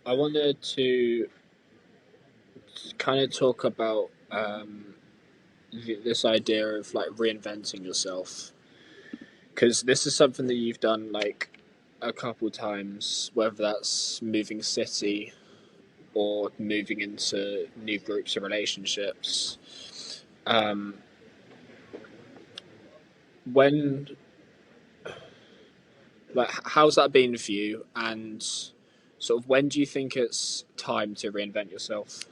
I wanted to kind of talk about this idea of like reinventing yourself, because this is something that you've done like a couple times, whether that's moving city or moving into new groups of relationships. Um, when like how's that been for you, and sort of when do you think it's time to reinvent yourself?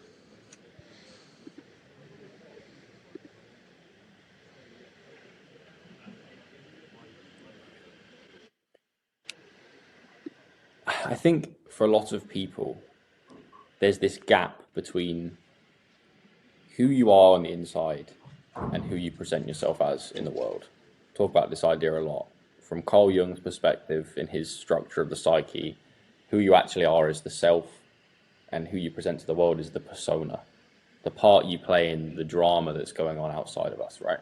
I think for a lot of people, there's this gap between who you are on the inside and who you present yourself as in the world. Talk about this idea a lot. From Carl Jung's perspective, in his structure of the psyche, who you actually are is the self, and who you present to the world is the persona, the part you play in the drama that's going on outside of us, right?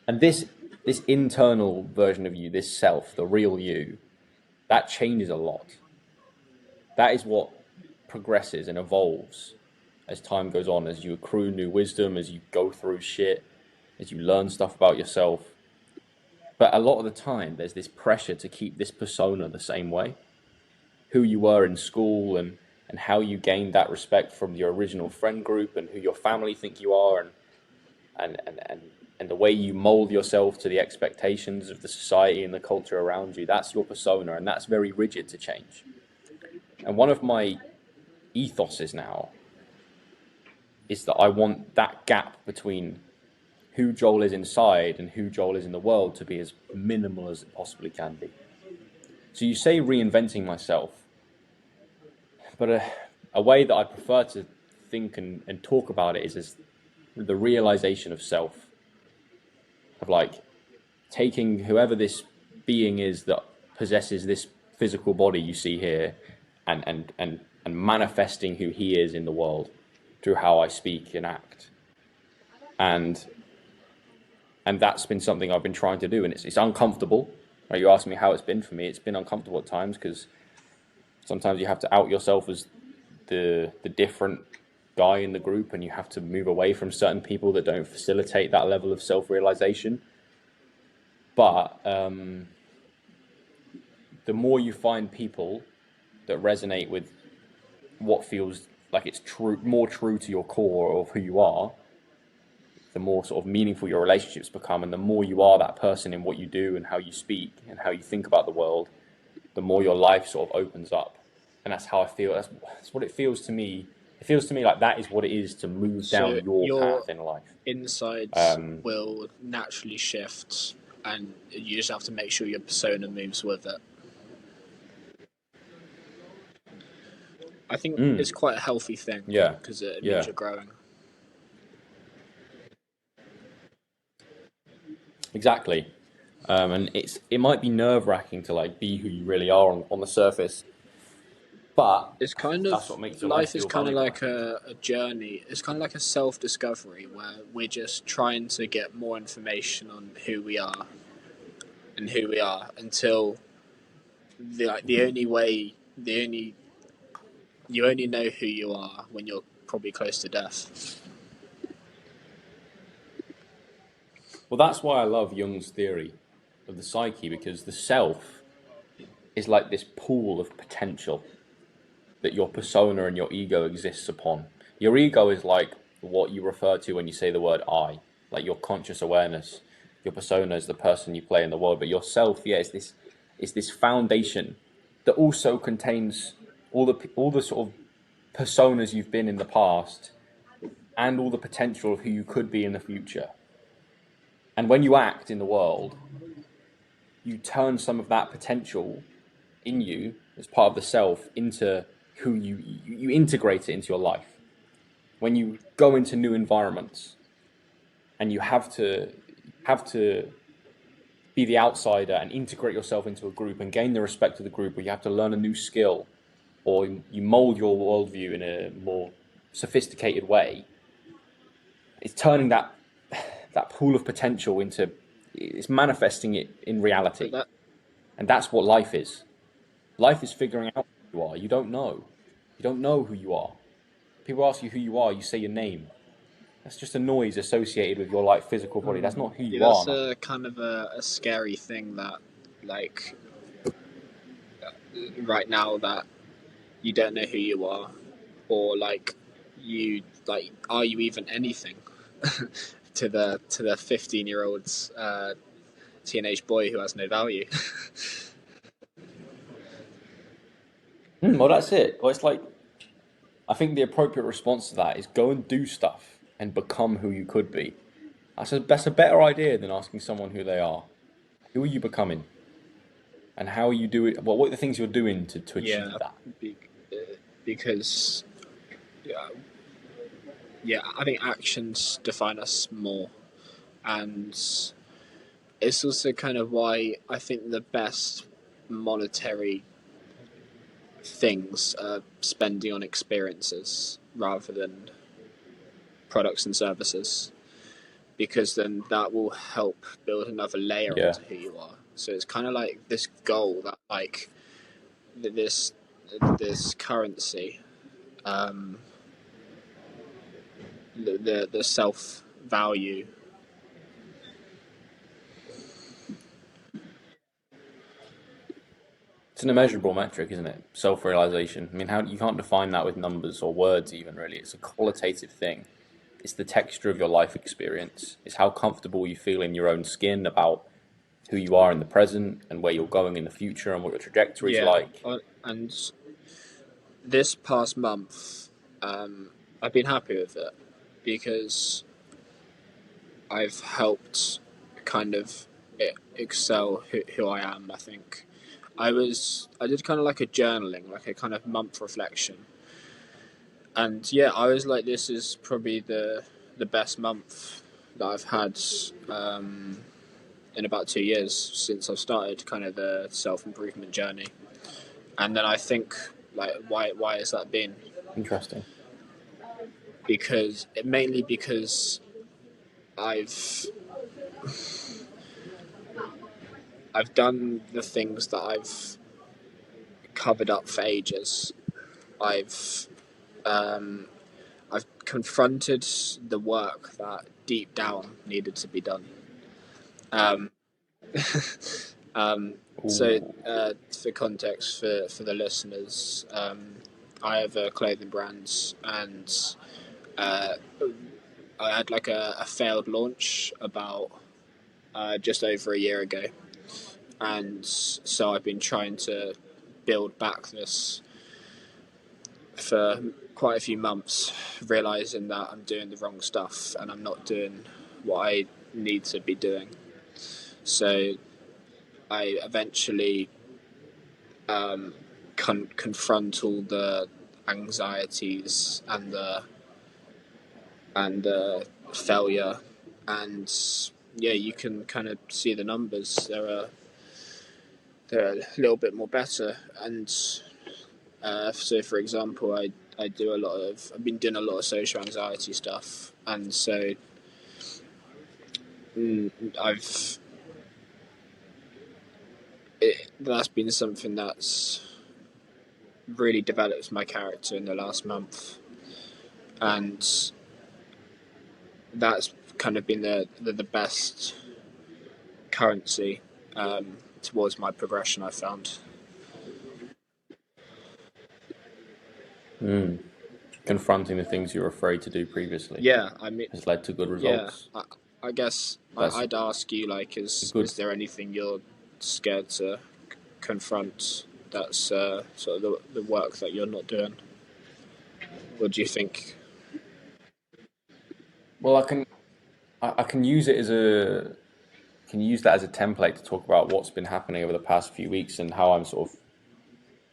And this internal version of you, this self, the real you, that changes a lot. That is what progresses and evolves as time goes on, as you accrue new wisdom, as you go through shit, as you learn stuff about yourself. But a lot of the time, there's this pressure to keep this persona the same way, who you were in school, and how you gained that respect from your original friend group, and who your family think you are, and, and, and, and the way you mold yourself to the expectations of the society and the culture around you. That's your persona, and that's very rigid to change. And one of my ethoses now is that I want that gap between who Joel is inside and who Joel is in the world to be as minimal as it possibly can be. So you say reinventing myself, but a way that I prefer to think and talk about it is as the realization of self, of like taking whoever this being is that possesses this physical body you see here, and manifesting who he is in the world through how I speak and act. And that's been something I've been trying to do, and it's uncomfortable. Right? You ask me how it's been for me. It's been uncomfortable at times because sometimes you have to out yourself as the different guy in the group, and you have to move away from certain people that don't facilitate that level of self-realization. But the more you find people that resonate with what feels like it's true, more true to your core of who you are, the more sort of meaningful your relationships become, and the more you are that person in what you do and how you speak and how you think about the world, the more your life sort of opens up. And that's how I feel. That's what it feels to me. It feels to me like that is what it is to move So down your your path in life. insides Um, will naturally shift, and you just have to make sure your persona moves with it. I think it's quite a healthy thing yeah, because it means yeah, you're growing. exactly. And it might be nerve wracking to like be who you really are on the surface, but It's kind that's of what makes your life life is feel kind of valuable, I like think. a journey. It's kind of like a self discovery where we're just trying to get more information on who we are and who we are until the only way the only you only know who you are when you're probably close to death. Well, that's why I love Jung's theory of the psyche, because the self is like this pool of potential that your persona and your ego exists upon. Your ego is like what you refer to when you say the word I, like your conscious awareness. Your persona is the person you play in the world, but yourself, yeah, is this foundation that also contains all the sort of personas you've been in the past and all the potential of who you could be in the future. And when you act in the world, you turn some of that potential in you as part of the self into who you integrate it into your life. When you go into new environments and you have to be the outsider and integrate yourself into a group and gain the respect of the group, or you have to learn a new skill, or you mold your worldview in a more sophisticated way, it's turning that pool of potential into, it's manifesting it in But reality. that And that's what life is. Life is figuring out. you are. You don't know. You don't know who you are. People ask you who you are, you say your name. That's just a noise associated with your like physical body. That's not who Yeah, you are, that's man. a kind of a scary thing that, like, right now that you don't know who you are, or like are you even anything to the 15-year-old's teenage boy who has no value? Well, that's it. Well, it's like I think the appropriate response to that is go and do stuff and become who you could be. That's a better idea than asking someone who they are. Who are you becoming? And how are you doing? What are the things you're doing to Yeah, achieve that? because yeah, yeah, I think actions define us more, and it's also kind of why I think the best monetary things are spending on experiences rather than products and services, because then that will help build another layer Yeah. onto who you are. So it's kind of like this goal that like this this currency, um, the self value. It's an immeasurable metric, isn't it? Self-realization. I mean, how you can't define that with numbers or words even really. It's a qualitative thing. It's the texture of your life experience. It's how comfortable you feel in your own skin about who you are in the present and where you're going in the future and what your trajectory is Yeah, like. and this past month, I've been happy with it because I've helped kind of excel who I am. I think I did kind of like a journaling, like a kind of month reflection, and yeah, I was like, this is probably the best month that I've had in about 2 years since I've started kind of the self improvement journey. And then I think, like, why has that been? Interesting. Because mainly because I've I've done the things that I've covered up for ages. I've um, I've confronted the work that deep down needed to be done. Um, so, Ooh. for context for the listeners, I have a clothing brand, and uh, I had like a failed launch about just over a year ago, and so I've been trying to build back this for quite a few months, realizing that I'm doing the wrong stuff and I'm not doing what I need to be doing. So I eventually confront all the anxieties and the failure, and yeah, you can kind of see the numbers. They're a little bit more better, and so for example, I've been doing a lot of social anxiety stuff, and so I've that's been something that's really developed my character in the last month, and that's kind of been the best currency towards my progression I found. Confronting the things you were afraid to do previously Yeah, I mean, has led to good yeah, results. I guess That's I'd ask you, like, a is good. there anything you're scared to confront that's sort of the work that you're not doing? What do you think? Well, I can use it as a can use that as a template to talk about what's been happening over the past few weeks and how I'm sort of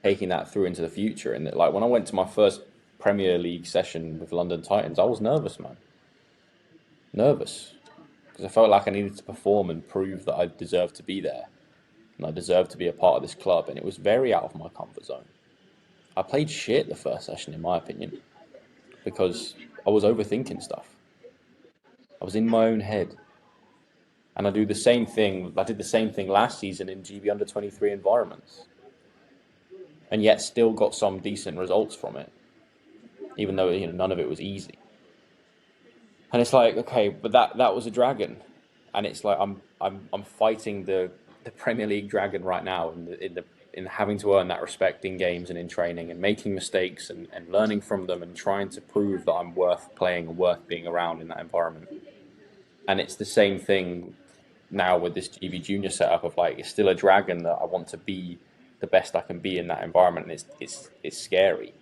taking that through into the future. And that, like when I went to my first Premier League session with London Titans, I was nervous, man. Nervous because I felt like I needed to perform and prove that I deserved to be there and I deserved to be a part of this club. And it was very out of my comfort zone. I played shit the first session, in my opinion, because I was overthinking stuff. I was in my own head. And I do the same thing. I did the same thing last season in GB under 23 environments. and yet still got some decent results from it, even though none of it was easy. And it's like, okay, but that was a dragon, and it's like I'm fighting the Premier League dragon right now in having to earn that respect in games and in training and making mistakes and learning from them and trying to prove that I'm worth playing and worth being around in that environment. And it's the same thing now with this GB Junior setup of like, it's still a dragon that I want to be the best I can be in that environment. And it's scary,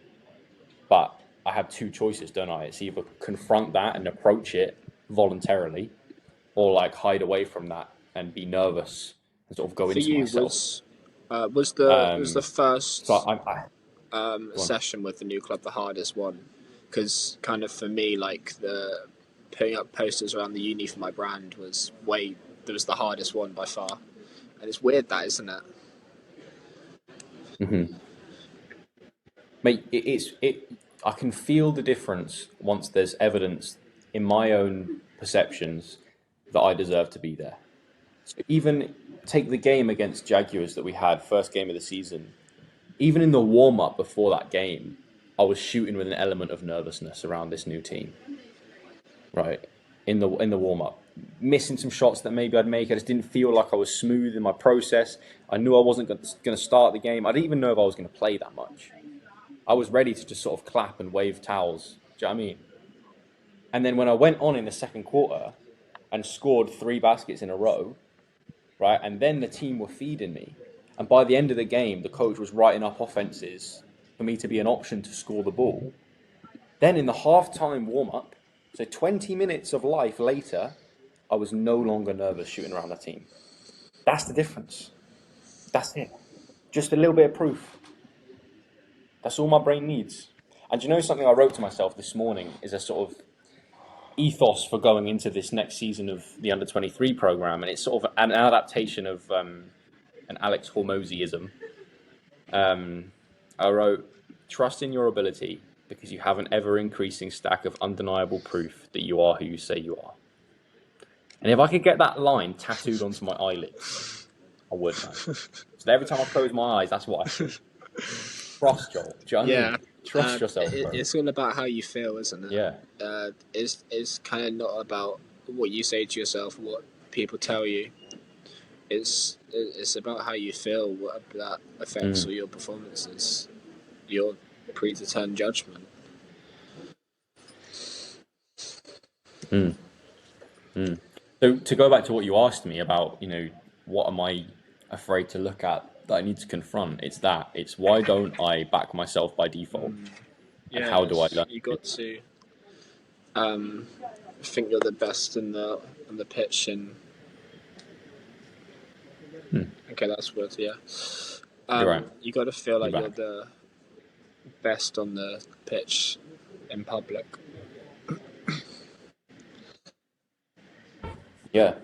but I have two choices, don't I? It's either confront that and approach it voluntarily, or like hide away from that and be nervous and sort of go For into you, myself. was the So first go on. session with the new club the hardest one? Because kind of for me, like the putting up posters around the uni for my brand was the hardest one by far, and it's weird that, isn't it? Mm-hmm. Mate, I can feel the difference once there's evidence in my own perceptions that I deserve to be there. So even take the game against Jaguars that we had, first game of the season. Even in the warm up before that game, I was shooting with an element of nervousness around this new team. Right, in the warm up, missing some shots that maybe I'd make. I just didn't feel like I was smooth in my process. I knew I wasn't going to start the game. I didn't even know if I was going to play that much. I was ready to just sort of clap and wave towels. Do you know what I mean? And then when I went on in the second quarter and scored 3 baskets in a row, right, and then the team were feeding me. And by the end of the game, the coach was writing up offenses for me to be an option to score the ball. Then in the halftime warm-up, so 20 minutes of life later, I was no longer nervous shooting around the team. That's the difference. That's it. Just a little bit of proof. That's all my brain needs. And you know something I wrote to myself this morning is a sort of ethos for going into this next season of the Under-23 program, and it's sort of an adaptation of an Alex Hormozyism. I wrote, trust in your ability because you have an ever-increasing stack of undeniable proof that you are who you say you are. And if I could get that line tattooed onto my eyelids, I would, man. So every time I close my eyes, that's what I think. Trust, Joel. Do you know what I mean? Trust yourself, bro. It's all about how you feel, isn't it? Yeah. It's kind of not about what you say to yourself, what people tell you. It's about how you feel, what that affects all your performances, your predetermined judgment. So to go back to what you asked me about, what am I afraid to look at that I need to confront? It's that. It's why don't I back myself by default? And how do I learn? You got to think you're the best in the pitch, and okay, that's worth yeah. You're right. You got to feel like You're you're back. the best on the pitch in public. Yeah.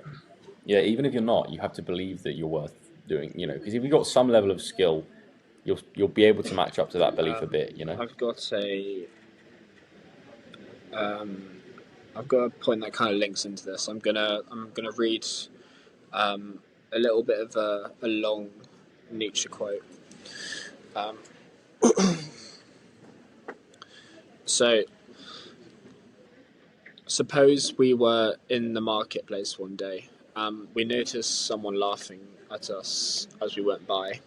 Yeah, even if you're not, you have to believe that you're worth doing, because if you've got some level of skill, you'll be able to match up to that belief a bit, I've got a point that kind of links into this. I'm gonna read a little bit of a long Nietzsche quote. So, suppose we were in the marketplace one day. We noticed someone laughing at us as we went by.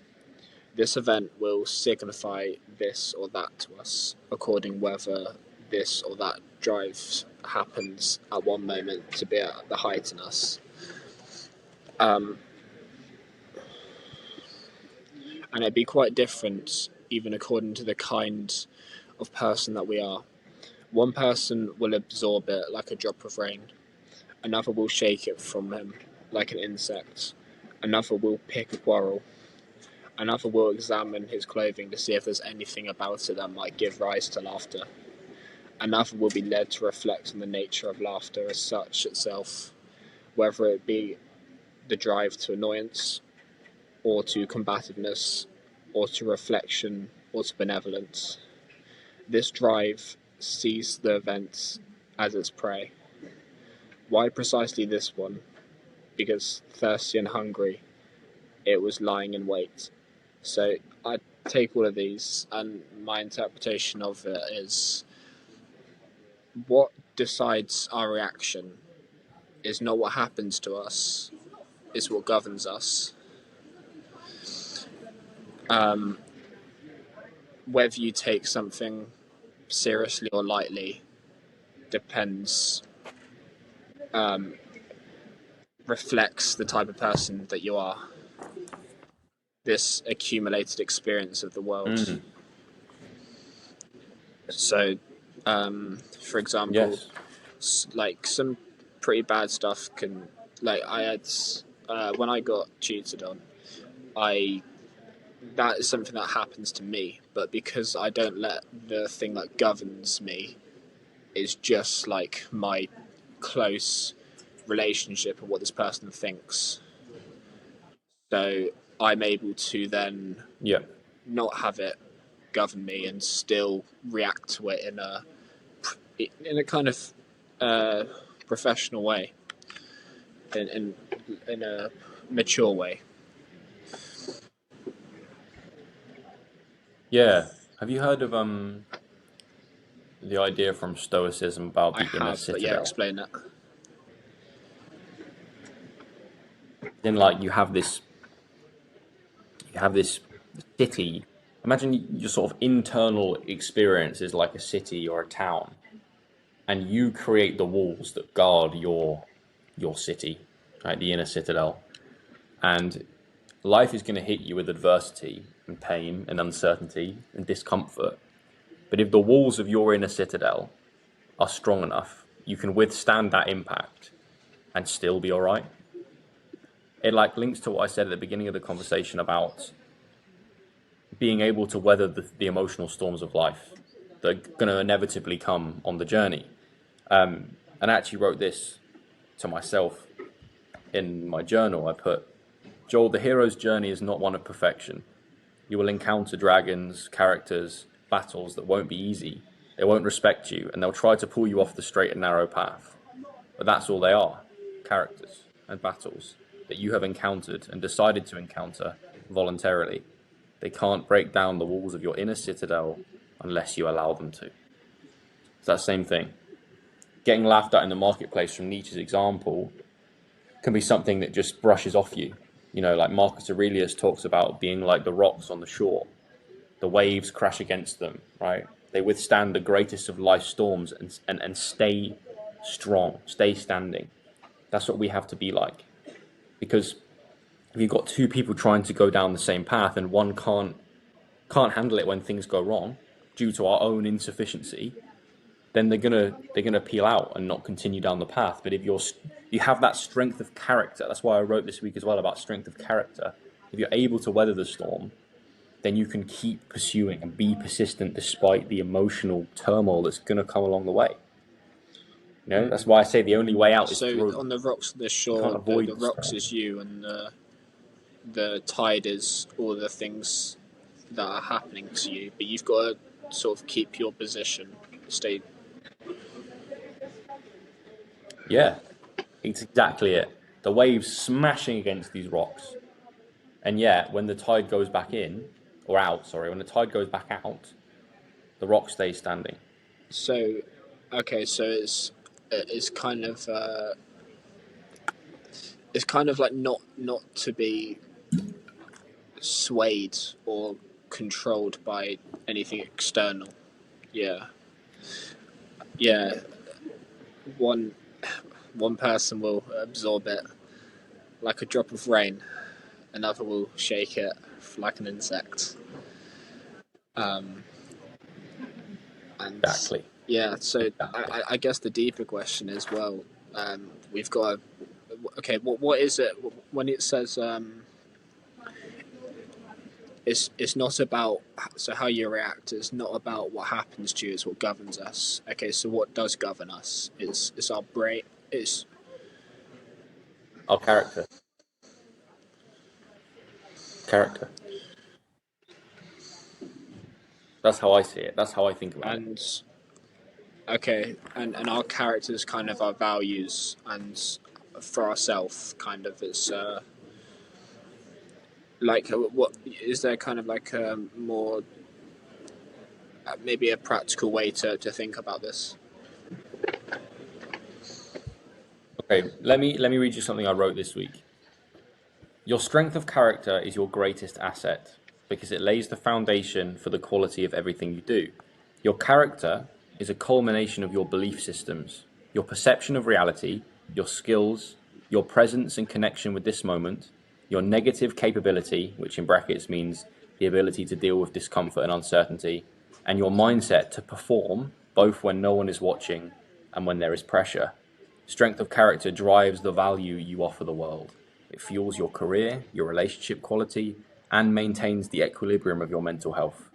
This event will signify this or that to us, according whether this or that drive happens at one moment to be at the height in us. And it'd be quite different, even according to the kind of person that we are. One person will absorb it like a drop of rain. Another will shake it from him like an insect. Another will pick a quarrel. Another will examine his clothing to see if there's anything about it that might give rise to laughter. Another will be led to reflect on the nature of laughter as such itself, whether it be the drive to annoyance, or to combativeness, or to reflection, or to benevolence. This drive sees the events as its prey. Why precisely this one? Because thirsty and hungry, it was lying in wait. So take all of these, and my interpretation of it is what decides our reaction is not what happens to us, is what governs us. Whether you take something seriously or lightly depends, reflects the type of person that you are, this accumulated experience of the world. So, for example, Yes. like some pretty bad stuff can, like I had, when I got cheated on, that is something that happens to me, but because I don't let the thing that governs me is just like my close relationship and what this person thinks. So I'm able to then Yeah. not have it govern me and still react to it in a kind of professional way, in a mature way. Yeah. Have you heard of the idea from Stoicism about I the inner have, but yeah, citadel? explain that. Then, like, you have this city. Imagine your sort of internal experience is like a city or a town, and you create the walls that guard your city, right? The inner citadel, and life is going to hit you with adversity and pain and uncertainty and discomfort. But if the walls of your inner citadel are strong enough, you can withstand that impact and still be all right. It like links to what I said at the beginning of the conversation about being able to weather the emotional storms of life that are going to inevitably come on the journey. And I actually wrote this to myself in my journal. I put, Joel, the hero's journey is not one of perfection. You will encounter dragons, characters, battles that won't be easy. They won't respect you, and they'll try to pull you off the straight and narrow path. But that's all they are, characters and battles that you have encountered and decided to encounter voluntarily. They can't break down the walls of your inner citadel unless you allow them to. It's that same thing. Getting laughed at in the marketplace, from Nietzsche's example, can be something that just brushes off you. You know, like Marcus Aurelius talks about being like the rocks on the shore. The waves crash against them, right? They withstand the greatest of life's storms and stay strong, stay standing. That's what we have to be like. Because if you've got two people trying to go down the same path and one can't handle it when things go wrong due to our own insufficiency, then they're gonna peel out and not continue down the path. But if you have that strength of character, that's why I wrote this week as well about strength of character. If you're able to weather the storm, then you can keep pursuing and be persistent despite the emotional turmoil that's gonna come along the way. You know, that's why I say the only way out is So through. on the rocks of the You can't shore, avoid the the rocks storm. is you, and the tide is all the things that are happening to you. But you've got to sort of keep your position, stay. Yeah, it's exactly it. The waves smashing against these rocks. And yet, when the tide goes back in, or out, sorry, when the tide goes back out, the rock stays standing. So, okay, so it's kind of like not to be swayed or controlled by anything external. Yeah, yeah. One one person will absorb it like a drop of rain. Another will shake it like an insect. Um, and Exactly. yeah, so Exactly. I guess the deeper question is, well, we've got to, okay, what is it when it says it's not about, so how you react is not about what happens to you, it's what governs us. Okay, so what does govern us? It's our brain. It's Our character. Character. That's how I see it. That's how I think about it. and okay, and our characters kind of our values, and for ourselves kind of it's Like, what is there kind of like a more maybe a practical way to think about this? Okay, let me read you something I wrote this week. Your strength of character is your greatest asset because it lays the foundation for the quality of everything you do. Your character is a culmination of your belief systems, your perception of reality, your skills, your presence and connection with this moment, your negative capability, which in brackets means the ability to deal with discomfort and uncertainty, and your mindset to perform both when no one is watching and when there is pressure. Strength of character drives the value you offer the world. It fuels your career, your relationship quality, and maintains the equilibrium of your mental health.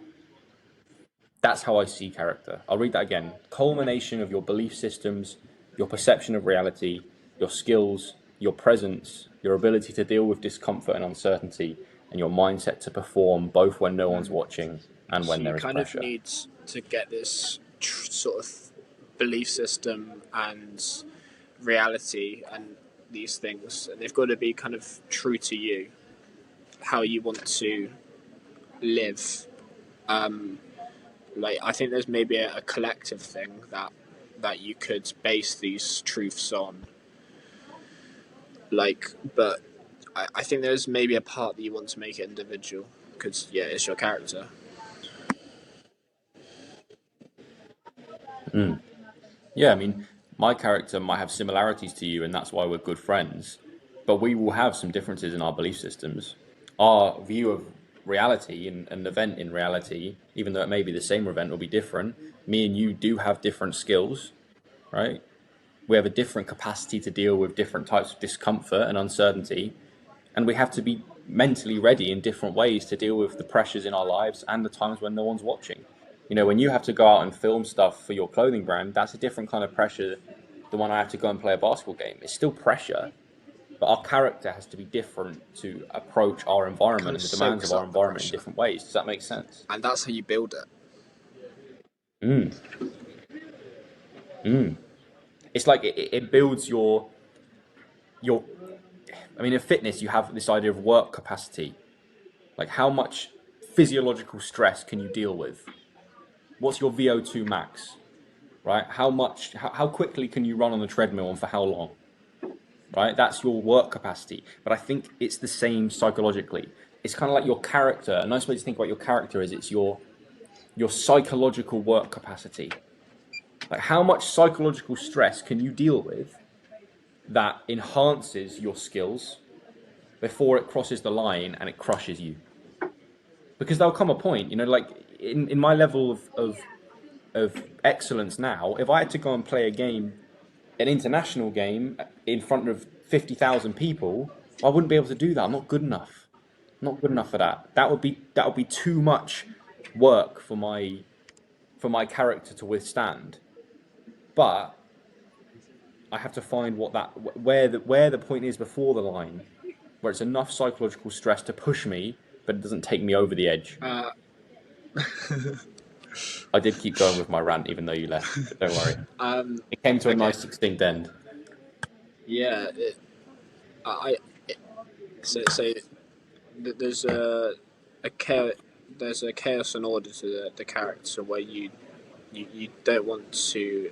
That's how I see character. I'll read that again. Culmination of your belief systems, your perception of reality, your skills, your presence, your ability to deal with discomfort and uncertainty, and your mindset to perform both when no one's watching and So when you there is kind of pressure. need to get this sort of belief system and reality and these things, and they've got to be kind of true to you, how you want to live. Um, like I think there's maybe a collective thing that you could base these truths on. Like, but I think there's maybe a part that you want to make it individual because yeah, it's your character. Mm. Yeah, I mean, my character might have similarities to you, and that's why we're good friends. But we will have some differences in our belief systems. Our view of reality and an event in reality, even though it may be the same event, will be different. Me and you do have different skills, right? We have a different capacity to deal with different types of discomfort and uncertainty, and we have to be mentally ready in different ways to deal with the pressures in our lives and the times when no one's watching. You know, when you have to go out and film stuff for your clothing brand, that's a different kind of pressure than when I have to go and play a basketball game. It's still pressure, but our character has to be different to approach our Kind environment of and the demands of soaks our up the environment in pressure, different ways. Does that make sense? and that's how you build it. Mm, mm. It's like it builds your. I mean, in fitness, you have this idea of work capacity. Like, how much physiological stress can you deal with? What's your VO2 max, right? How quickly can you run on the treadmill and for how long, right? That's your work capacity. But I think it's the same psychologically. It's kind of like your character. A nice way to think about your character is it's your psychological work capacity. Like, how much psychological stress can you deal with that enhances your skills before it crosses the line and it crushes you? Because there'll come a point, you know, like in my level of excellence now, if I had to go and play a game, an international game, in front of 50,000 people, I wouldn't be able to do that. I'm not good enough. I'm not good enough for that. That would be too much work for my character to withstand. But I have to find where the point is before the line, where it's enough psychological stress to push me, but it doesn't take me over the edge. Uh, I did keep going with my rant, even though you left. But don't worry, it came to a okay, nice succinct end. yeah, I so there's a chaos, there's a chaos and order to the character where you don't want to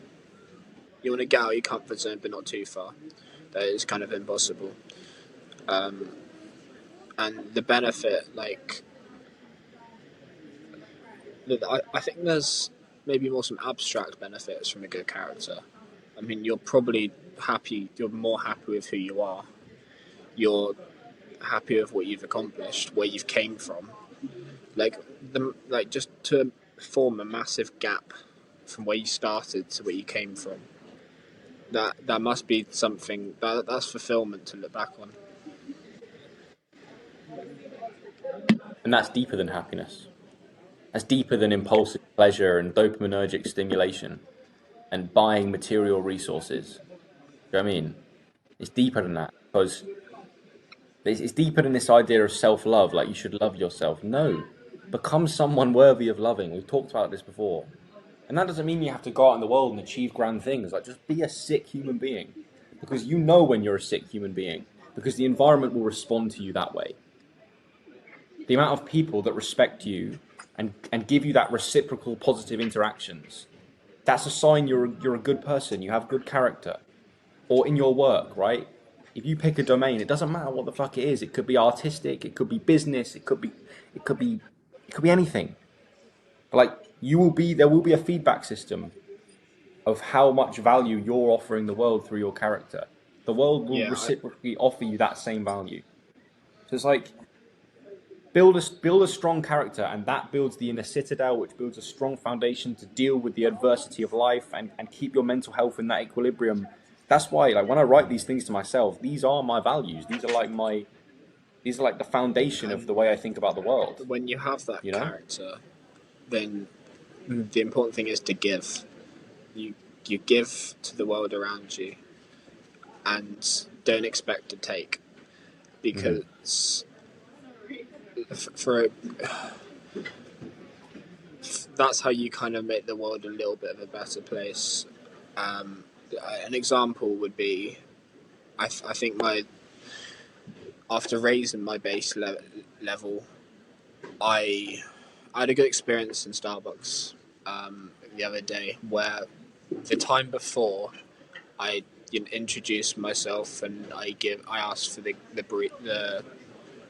you want to get out of your comfort zone but not too far. That is kind of impossible. Um, and the benefit, like I think there's maybe more some abstract benefits from a good character. I mean, you're probably happy. You're more happy with who you are. You're happy with what you've accomplished, where you've came from. Like just to form a massive gap from where you started to where you came from. That must be something that's fulfillment to look back on. And that's deeper than happiness. That's deeper than impulsive pleasure and dopaminergic stimulation and buying material resources. Do you know what I mean? It's deeper than that because it's deeper than this idea of self love, like you should love yourself. No, become someone worthy of loving. We've talked about this before. And that doesn't mean you have to go out in the world and achieve grand things. Like, just be a sick human being. Because you know when you're a sick human being. Because the environment will respond to you that way. the amount of people that respect you and give you that reciprocal positive interactions, that's a sign you're a good person, you have good character. Or in your work, right? If you pick a domain, it doesn't matter what the fuck it is. It could be artistic, it could be business, it could be it could be anything. Like there will be a feedback system of how much value you're offering the world through your character. The world will Yeah, reciprocally offer you that same value. So it's like build a strong character, and that builds the inner citadel, which builds a strong foundation to deal with the adversity of life and keep your mental health in that equilibrium. That's why, like, when I write these things to myself, these are my values. These are like the foundation of and the way I think about the world. when you have that You know? character, then the important thing is to give. You give to the world around you, and don't expect to take, because for that's how you kind of make the world a little bit of a better place. An example would be, I think after raising my base level, I had a good experience in Starbucks the other day, where the time before I introduced myself and I asked for the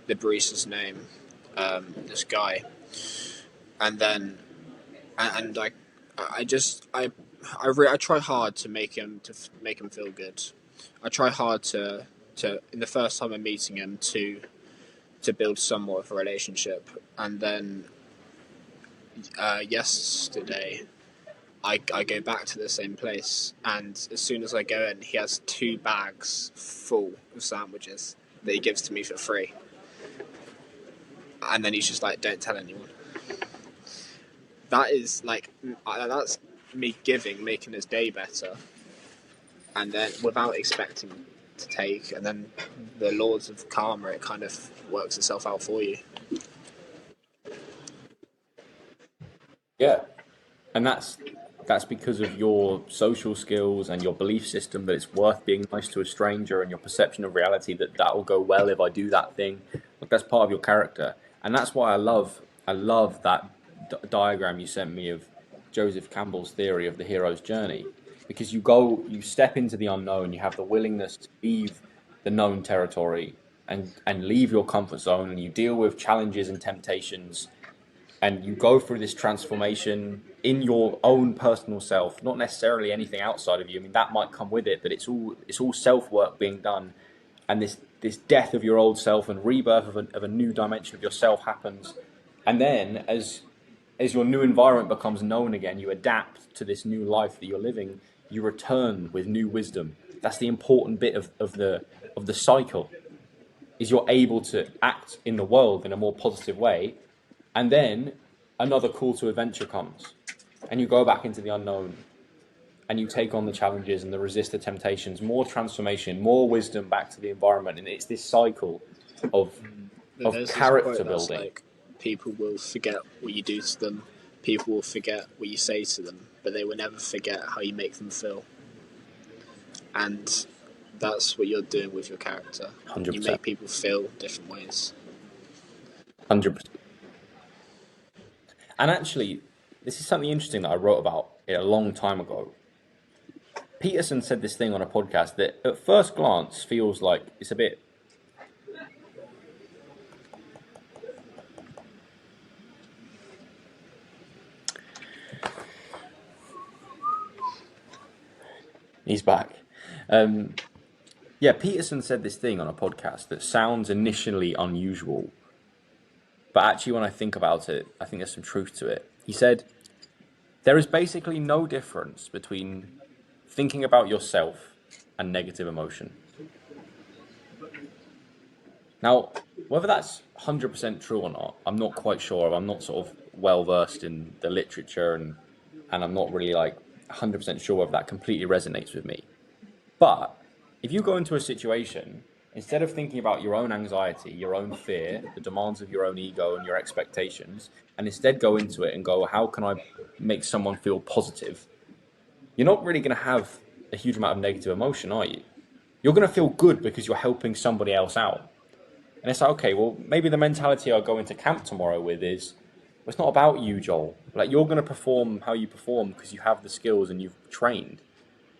barista's name, this guy, and then and I try hard to make him feel good. I try hard to in the first time I'm meeting him to build somewhat of a relationship, and then yesterday I go back to the same place, and as soon as I go in, he has 2 bags full of sandwiches that he gives to me for free, and then he's just like, "Don't tell anyone." That is like that's me giving, making his day better, and then without expecting to take, and then the laws of karma, it kind of works itself out for you. Yeah. And that's because of your social skills and your belief system that it's worth being nice to a stranger, and your perception of reality that will go well if I do that thing. Like, that's part of your character, and that's why I love that diagram you sent me of Joseph Campbell's theory of the hero's journey, because you step into the unknown, you have the willingness to leave the known territory and leave your comfort zone, and you deal with challenges and temptations, and you go through this transformation in your own personal self, not necessarily anything outside of you. I mean, that might come with it, but it's all self work being done, and this death of your old self and rebirth of a new dimension of yourself happens, and then as your new environment becomes known again, you adapt to this new life that you're living. You return with new wisdom. That's the important bit of the cycle. Is you're able to act in the world in a more positive way, and then another call to adventure comes, and you go back into the unknown, and you take on the challenges and resist the temptations. More transformation, more wisdom back to the environment, and it's this cycle of There's character building. Like, people will forget what you do to them, people will forget what you say to them, but they will never forget how you make them feel. And that's what you're doing with your character. 100%. You make people feel different ways. 100%. And actually, this is something interesting that I wrote about it a long time ago. Peterson said this thing on a podcast that at first glance feels like it's a bit... He's back. Yeah, Peterson said this thing on a podcast that sounds initially unusual, but actually when I think about it, I think there's some truth to it. He said, there is basically no difference between thinking about yourself and negative emotion. Now, whether that's 100% true or not, I'm not quite sure. I'm not sort of well versed in the literature, and I'm not really like 100% sure whether that completely resonates with me. But if you go into a situation, instead of thinking about your own anxiety, your own fear, the demands of your own ego and your expectations, and instead go into it and go, how can I make someone feel positive? You're not really going to have a huge amount of negative emotion, are you? You're going to feel good because you're helping somebody else out. And it's like, okay, well, maybe the mentality I'll go into camp tomorrow with is, well, it's not about you, Joel. Like, you're going to perform how you perform because you have the skills and you've trained.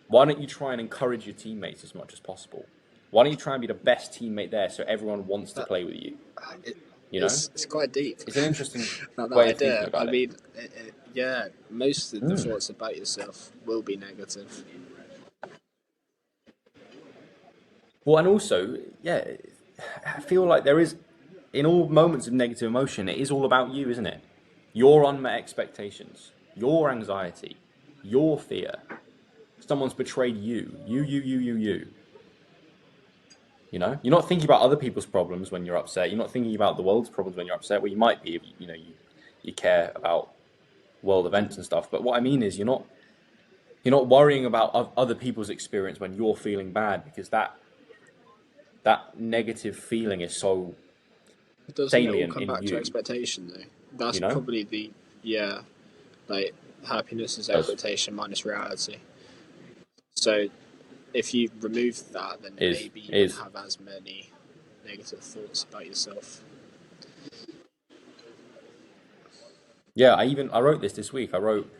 Why don't you try and encourage your teammates as much as possible? Why don't you try and be the best teammate there so everyone wants to That, play with you? it, You know, it's quite deep. it's an interesting That way of thinking idea. I about it. mean, yeah, most of the Mm. thoughts about yourself will be negative. Well, and also, yeah, I feel like there is, in all moments of negative emotion, it is all about you, isn't it? Your unmet expectations, your anxiety, your fear. Someone's betrayed you. You. You know, you're not thinking about other people's problems when you're upset. You're not thinking about the world's problems when you're upset. Well, you might be if you care about world events and stuff. But what I mean is, you're not worrying about other people's experience when you're feeling bad, because that negative feeling is so Doesn't it all salient come in back to you. expectation though? That's You know, probably yeah, like happiness is it does expectation minus reality. So if you remove that, then is maybe you wouldn't is have as many negative thoughts about yourself. yeah. I wrote this week. I wrote,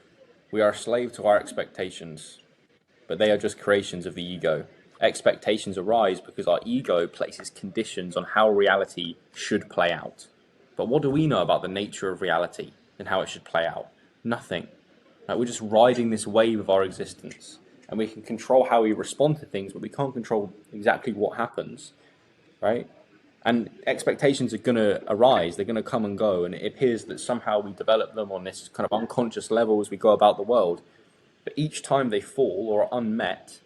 we are a slave to our expectations, but they are just creations of the ego. Expectations arise because our ego places conditions on how reality should play out. But what do we know about the nature of reality and how it should play out? Nothing. Like, we're just riding this wave of our existence, and we can control how we respond to things, but we can't control exactly what happens, right? And expectations are going to arise, they're going to come and go, and it appears that somehow we develop them on this kind of unconscious level as we go about the world. But each time they fall or are unmet,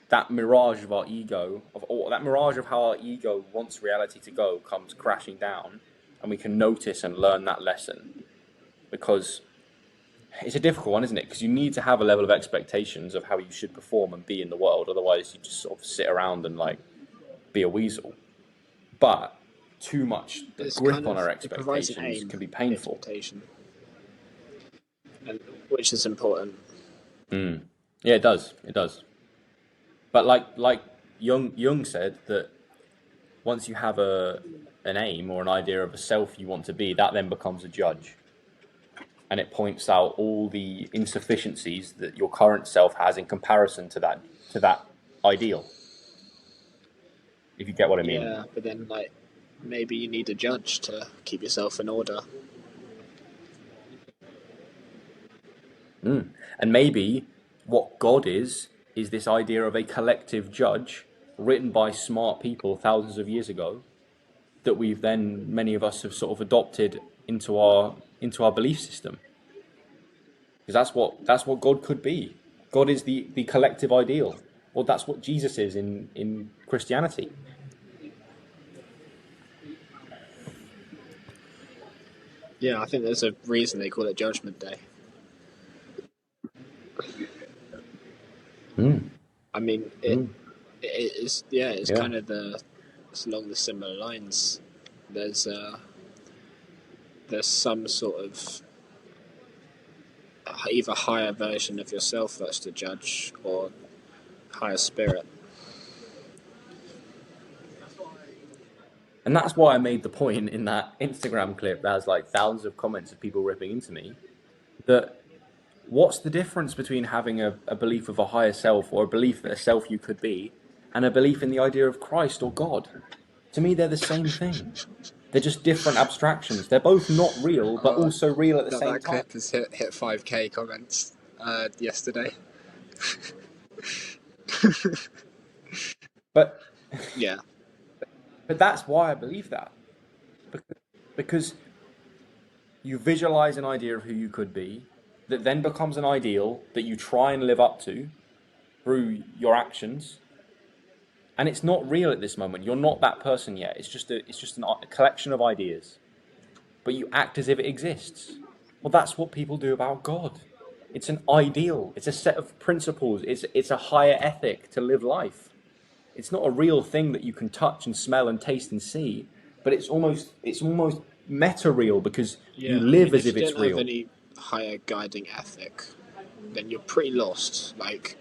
that mirage of our ego, or that mirage of how our ego wants reality to go, comes crashing down, and we can notice and learn that lesson. Because it's a difficult one, isn't it? Because you need to have a level of expectations of how you should perform and be in the world. Otherwise, you just sort of sit around and like be a weasel. But too much It's grip kind on of our it provides an expectations aim, can be the painful. expectation, and which is important. Mm. Yeah, it does. It does. But like Jung said that once you have an aim or an idea of a self you want to be, that then becomes a judge, and it points out all the insufficiencies that your current self has in comparison to that ideal. If you get what I mean. Yeah, but then like maybe you need a judge to keep yourself in order. Mm. And maybe what God is this idea of a collective judge written by smart people thousands of years ago, that we've then, many of us have sort of adopted into our belief system. Because that's what God could be. God is the collective ideal. Well, that's what Jesus is in Christianity. Yeah, I think there's a reason they call it Judgment Day. Mm. I mean, Mm. it's yeah, it's Yeah. kind of it's along the similar lines. There's uh, there's some sort of either higher version of yourself that's the judge or higher spirit. And that's why I made the point in that Instagram clip that has like thousands of comments of people ripping into me, that what's the difference between having a belief of a higher self, or a belief that a self you could be, and a belief in the idea of Christ or God? To me, they're the same thing. They're just different abstractions. They're both not real, but Uh, also real at the same that time. clip has hit 5K comments yesterday. But Yeah, but that's why I believe that, because you visualize an idea of who you could be, that then becomes an ideal that you try and live up to through your actions, and it's not real at this moment. You're not that person yet. It's just a collection of ideas, but you act as if it exists. Well, that's what people do about God. It's an ideal. It's a set of principles. It's a higher ethic to live life. It's not a real thing that you can touch and smell and taste and see, but it's almost meta real, because you yeah. I live mean, as if if you it's don't have real. any higher guiding ethic, then you're pretty lost. Like,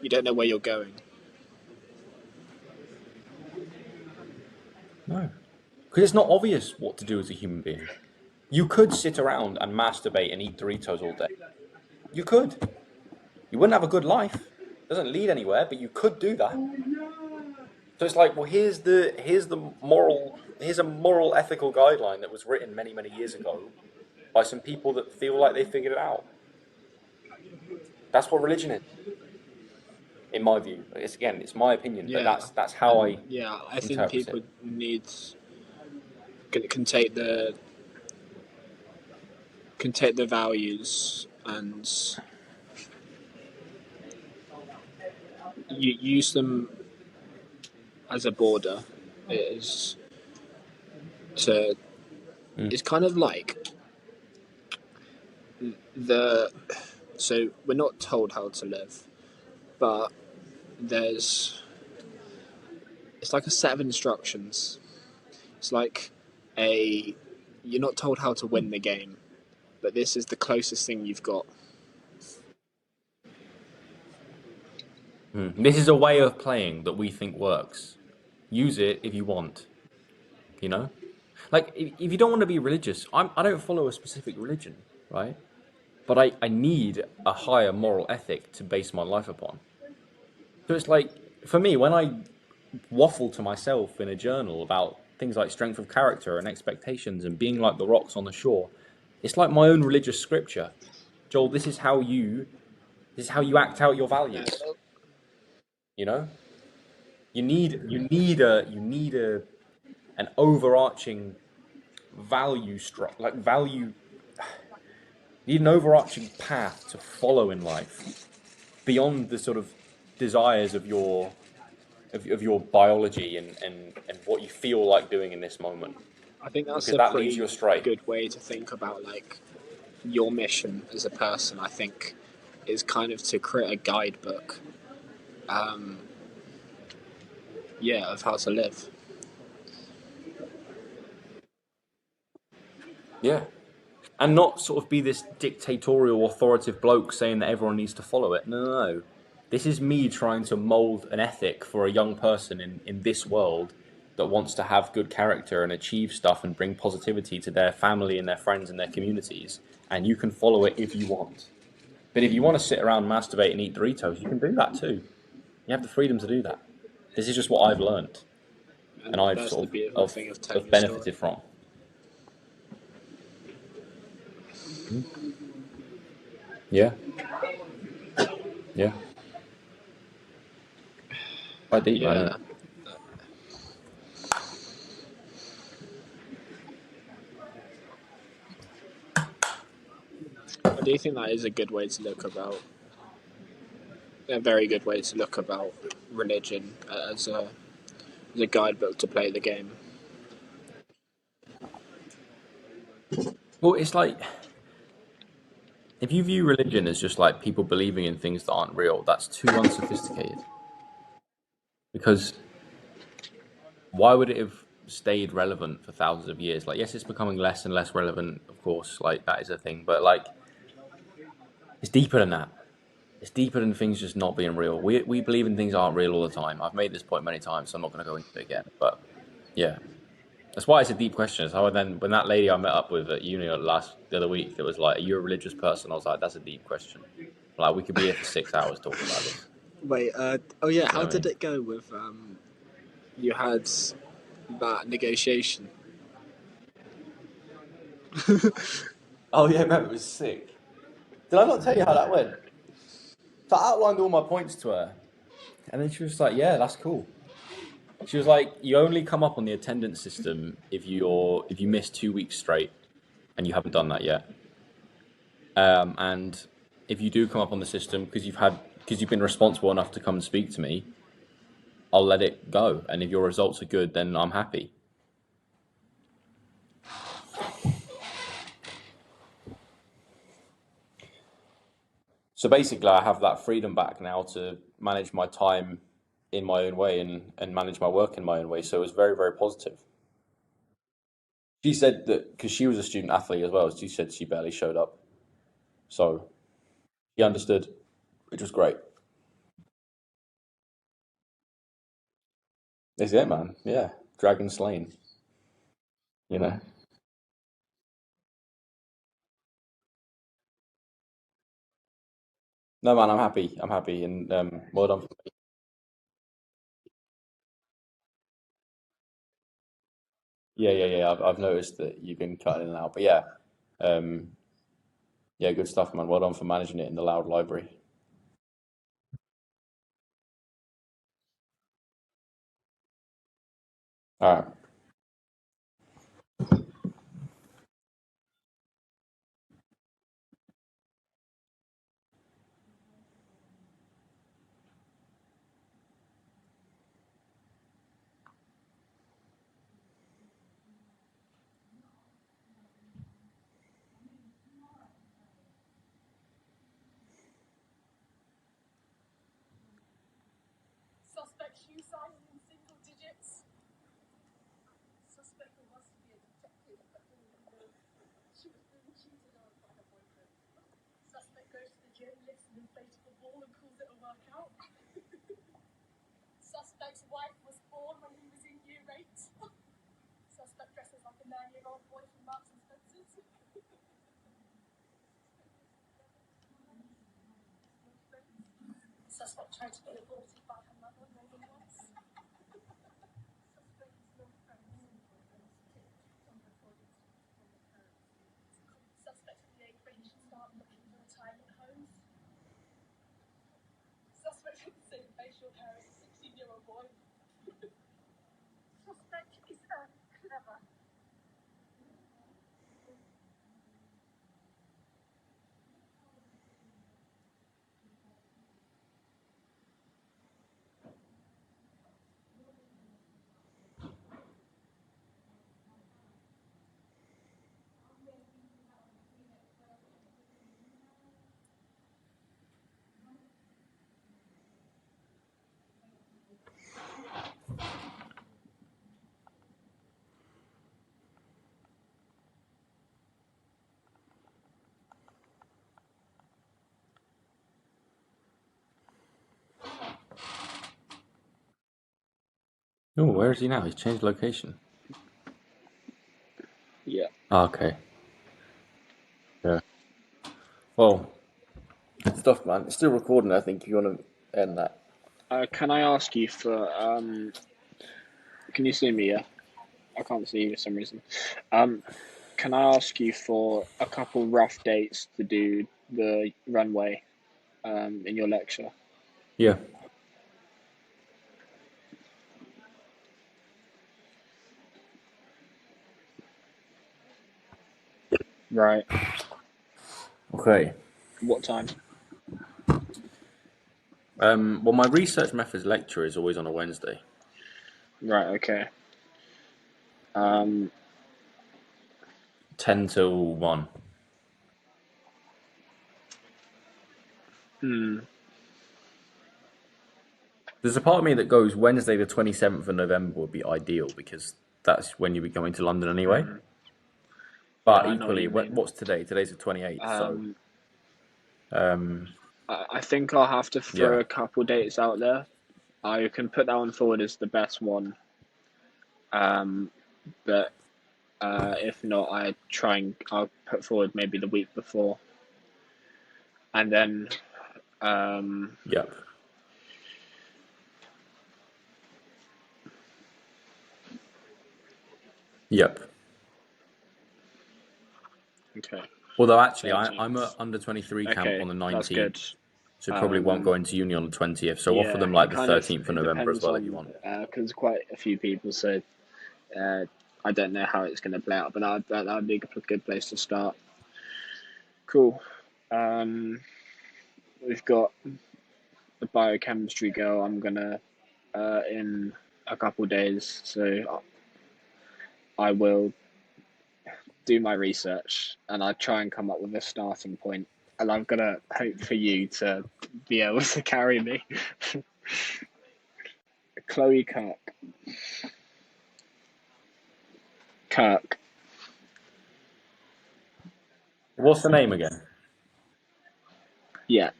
you don't know where you're going. No. Because it's not obvious what to do as a human being. You could sit around and masturbate and eat Doritos all day. You could. You wouldn't have a good life. It doesn't lead anywhere, but you could do that. So it's like, well, here's a moral ethical guideline that was written many, many years ago by some people that feel like they figured it out. That's what religion is, in my view. It's my opinion, but Yeah, that's how I yeah. I think interpret people it. can take the values and use them as a border. It is to Mm. it's kind of like the so we're not told how to live, but there's it's like a set of instructions. It's like a you're not told how to win the game, but this is the closest thing you've got. Mm. This is a way of playing that we think works. Use it if you want, you know? Like, if you don't want to be religious, I don't follow a specific religion, right? But I need a higher moral ethic to base my life upon. So it's like, for me, when I waffle to myself in a journal about things like strength of character and expectations and being like the rocks on the shore, it's like my own religious scripture. Joel, this is how you act out your values. You know, you need a an overarching value struct like value. You need an overarching path to follow in life beyond the sort of desires of your biology and what you feel like doing in this moment, I think that's because a that leads pretty you astray. good way to think about like your mission as a person. I think is kind of to create a guidebook, um, yeah, of how to live. Yeah. And not sort of be this dictatorial, authoritative bloke saying that everyone needs to follow it. No, no, no. This is me trying to mold an ethic for a young person in this world that wants to have good character and achieve stuff and bring positivity to their family and their friends and their communities. And you can follow it if you want. But if you want to sit around, masturbate, and eat Doritos, you can do that too. You have the freedom to do that. This is just what I've learned and And I've that's the sort beautiful thing of telling of your story. benefited from. Yeah, yeah. Quite deep, man, isn't Yeah, it? I do think that is a good way to look about a very good way to look about religion as a guidebook to play the game. Well, it's like if you view religion as just like people believing in things that aren't real, that's too unsophisticated. Because why would it have stayed relevant for thousands of years? Like, yes, it's becoming less and less relevant, of course, like that is a thing, but like it's deeper than that. It's deeper than things just not being real. We believe in things that aren't real all the time. I've made this point many times, so I'm not going to go into it again. But yeah, that's why it's a deep question. So then, when that lady I met up with at uni the other week, that was like, "Are you a religious person?" I was like, "That's a deep question. Like, we could be here for 6 hours talking about this." Wait, oh yeah, You know how what I did mean? it go with you had that negotiation? Oh yeah, man, it was sick. Did I not tell you how that went? So I outlined all my points to her, and then she was like, "Yeah, that's cool." She was like, "You only come up on the attendance system if you miss 2 weeks straight, and you haven't done that yet. And if you do come up on the system because you've been responsible enough to come and speak to me, I'll let it go. And if your results are good, then I'm happy." So basically, I have that freedom back now to manage my time in my own way and manage my work in my own way. So it was very, very positive. She said that because she was a student athlete as well, she said she barely showed up. So he understood, which was great. This is it, man. Yeah. Dragon slain. you know. No, man, I'm happy. I'm happy, and well done. Yeah. I've noticed that you've been cutting in and out, but yeah, um, yeah, good stuff, man. Well done for managing it in the loud library. All right. Oh, where is he now? He's changed location. Yeah. Ah, okay. Yeah. Well, good stuff, man. It's still recording. I think you want to end that. Can I ask you for Can you see me? Yeah, I can't see you for some reason. Um, can I ask you for a couple rough dates to do the runway in your lecture? Yeah. Right. Okay. What time? Well, my research methods lecture is always on a Wednesday. Right. Okay. Um, 10 till 1. hmm. There's a part of me that goes Wednesday the 27th of November would be ideal because that's when you'll be coming to London anyway. Yeah, But I know what equally, you mean. what's today? Today's the 28th, so um, I think I'll have to yeah. throw a couple dates out there. I can put that one forward as the best one. But if not, I'll put forward maybe the week before, and then um, Yep. Yep. okay, Although actually, I'm 13th. at under 23 camp Okay, on the that's good. 19th, so probably won't go into uni on the 20th. So offer Yeah, them like it the kind of 13th of it November as depends well if you on want. because quite a few people, so I don't know how it's going to play out, but that would be a good place to start. Cool. Um, we've got the biochemistry girl. I'm gonna in a couple days, so I will do my research and I try and come up with a starting point. And I'm gonna hope for you to be able to carry me. Chloe Kirk. Kirk. What's the name again? Yeah.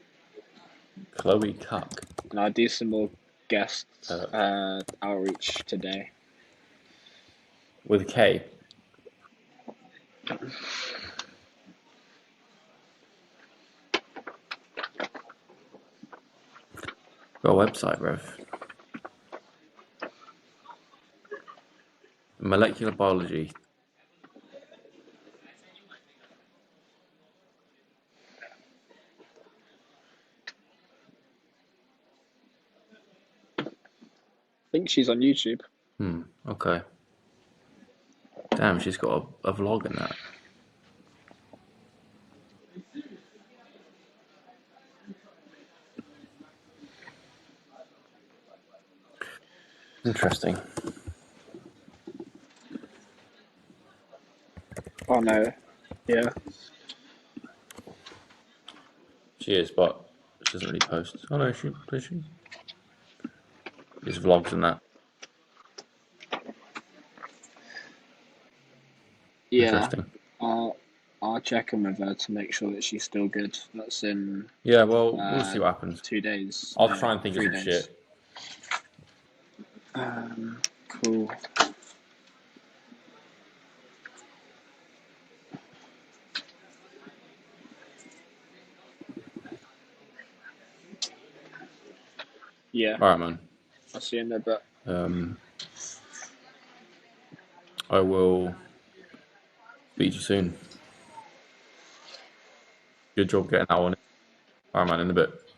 Chloe Cuck. And I'll do some more guest Uh, outreach today. with a K. Got a website, Rev. Molecular biology. I think she's on YouTube. Okay. Damn, she's got a vlog in that. Interesting. Oh no. Yeah. She is, but she doesn't really post. Oh no, does she? Just vlogs and that. Yeah. Interesting. I'll check in with her to make sure that she's still good. That's in Yeah, well, we'll see what happens. 2 days. I'll No, try and think of 3 some days. shit. Cool. Yeah. All right, man. I'll see you in a bit. I will speak to you soon. Good job getting that one. All right, man, in a bit.